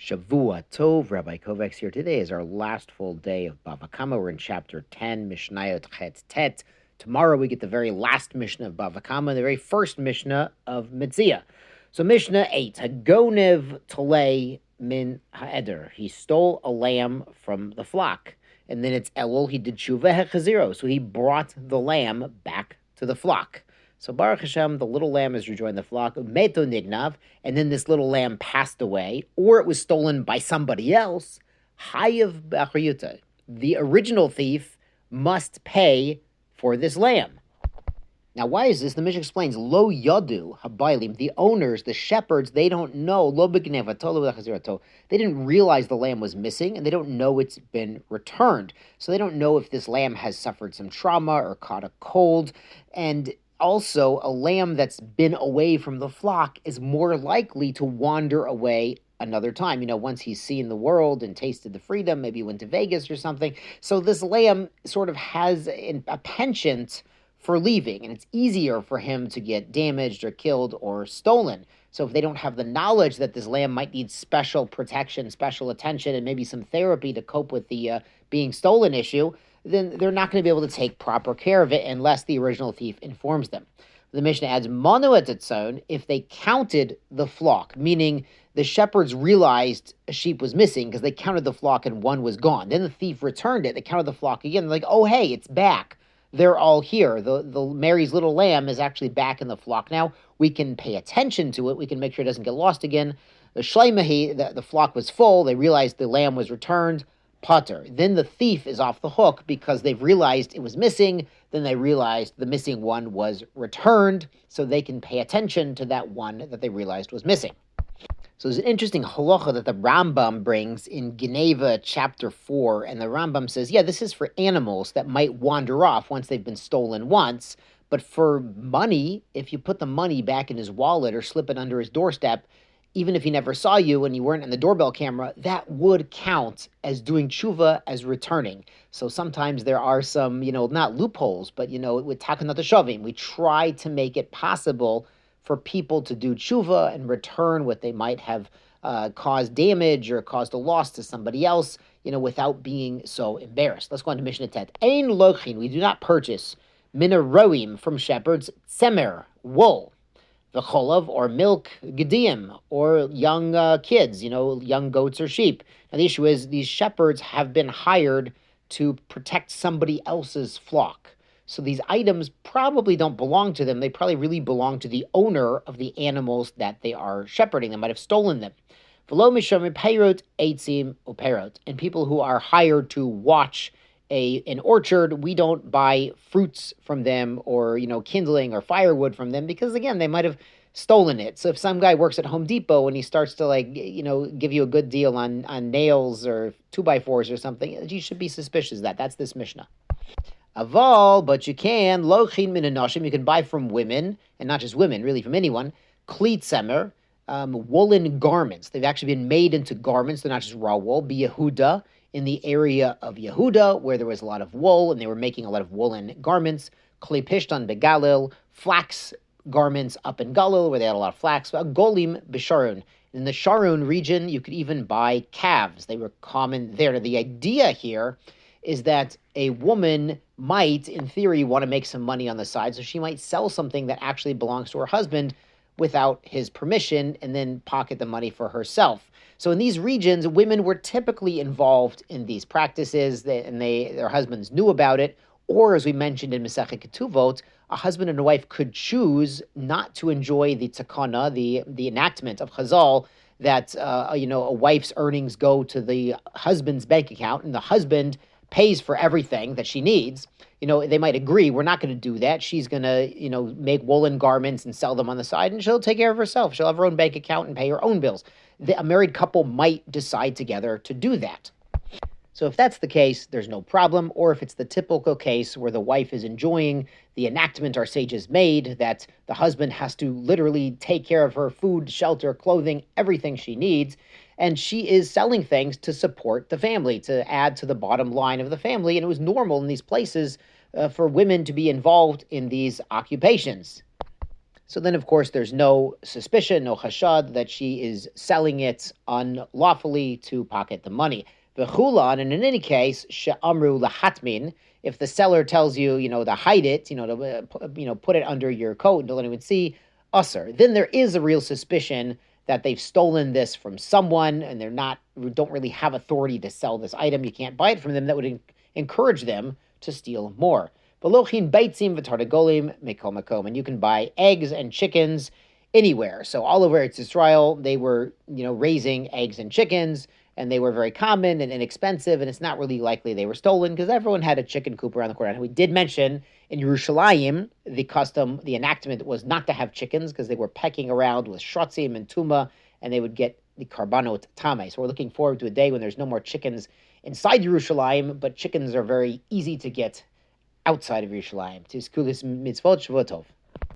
Shavua Tov, Rabbi Kovacs here. Today is our last full day of Bava. We're in chapter 10, Mishnah Chet Tet. Tomorrow we get the very last Mishnah of Bava, the very first Mishnah of Metzia. So Mishnah 8, Hagonev Tolei min ha'eder. He stole a lamb from the flock. And then it's Elul, he did Tshuva hechaziro. So he brought the lamb back to the flock. So Baruch Hashem, the little lamb has rejoined the flock, meto nignav, and then this little lamb passed away, or it was stolen by somebody else. Hayav b'achriyuta. The original thief must pay for this lamb. Now, why is this? The Mishnah explains, lo yadu habaylim, the owners, the shepherds, they don't know, lo b'gneva, they didn't realize the lamb was missing, and they don't know it's been returned. So they don't know if this lamb has suffered some trauma or caught a cold, and also, a lamb that's been away from the flock is more likely to wander away another time. Once he's seen the world and tasted the freedom, maybe he went to Vegas or something. So this lamb sort of has a penchant for leaving, and it's easier for him to get damaged or killed or stolen. So if they don't have the knowledge that this lamb might need special protection, special attention, and maybe some therapy to cope with the being stolen issue, then they're not going to be able to take proper care of it unless the original thief informs them. The Mishnah adds, Manu et etzon, if they counted the flock, meaning the shepherds realized a sheep was missing because they counted the flock and one was gone. Then the thief returned it. They counted the flock again. They're like, oh, hey, it's back. They're all here. The Mary's little lamb is actually back in the flock now. We can pay attention to it. We can make sure it doesn't get lost again. The shleimahi, the flock was full. They realized the lamb was returned. Potter. Then the thief is off the hook because they've realized it was missing. Then they realized the missing one was returned, so they can pay attention to that one that they realized was missing. So there's an interesting halacha that the Rambam brings in Geneva chapter 4, and the Rambam says, this is for animals that might wander off once they've been stolen once, but for money, if you put the money back in his wallet or slip it under his doorstep, even if he never saw you and you weren't in the doorbell camera, that would count as doing tshuva, as returning. So sometimes there are some, not loopholes, but, with takanat shavim, we try to make it possible for people to do tshuva and return what they might have caused damage or caused a loss to somebody else, without being so embarrassed. Let's go on to Mishnah Tet. Ein lochin, we do not purchase minaroim from shepherds, semer, wool, the cholov, or milk, gedim, or young kids, young goats or sheep. Now the issue is these shepherds have been hired to protect somebody else's flock. So these items probably don't belong to them. They probably really belong to the owner of the animals that they are shepherding. They might have stolen them. And people who are hired to watch an orchard, we don't buy fruits from them or, kindling or firewood from them because, again, they might have stolen it. So if some guy works at Home Depot and he starts to, give you a good deal on nails or 2x4s or something, you should be suspicious of that. That's this Mishnah. Aval, but you can, lochin min anoshim, you can buy from women, and not just women, really from anyone, klit semer, woolen garments. They've actually been made into garments. They're not just raw wool. Be Yehuda, in the area of Yehuda, where there was a lot of wool, and they were making a lot of woolen garments. Kli pishtan begalil, flax garments up in Galil, where they had a lot of flax. Golim b'sharun. In the Sharon region, you could even buy calves. They were common there. Now, the idea here is that a woman might, in theory, want to make some money on the side, so she might sell something that actually belongs to her husband without his permission and then pocket the money for herself. So in these regions, women were typically involved in these practices, and their husbands knew about it. Or, as we mentioned in Masechet Ketuvot, a husband and a wife could choose not to enjoy the takana, the enactment of Chazal, that a wife's earnings go to the husband's bank account, and the husband pays for everything that she needs. They might agree, we're not going to do that. She's going to, make woolen garments and sell them on the side, and she'll take care of herself. She'll have her own bank account and pay her own bills. A married couple might decide together to do that. So if that's the case, there's no problem. Or if it's the typical case where the wife is enjoying the enactment our sages made, that the husband has to literally take care of her food, shelter, clothing, everything she needs, and she is selling things to support the family, to add to the bottom line of the family. And it was normal in these places for women to be involved in these occupations. So then, of course, there's no suspicion, no chashad that she is selling it unlawfully to pocket the money. V'chulan, and in any case, she'amru lahatmin, if the seller tells you, to hide it, to put it under your coat and don't let anyone see, usser. Then there is a real suspicion that they've stolen this from someone and don't really have authority to sell this item. You can't buy it from them. That would encourage them to steal more. Velochin beitzim v'tardagolim mekom makom, and you can buy eggs and chickens anywhere. So all over Eretz Israel, they were, raising eggs and chickens, and they were very common and inexpensive, and it's not really likely they were stolen because everyone had a chicken coop around the corner. And we did mention in Yerushalayim, the enactment was not to have chickens because they were pecking around with shrotzim and tuma, and they would get the karbanot tameh. So we're looking forward to a day when there's no more chickens inside Yerushalayim, but chickens are very easy to get outside of Yerushalayim. Tizkulis mitzvot, Shavua Tov.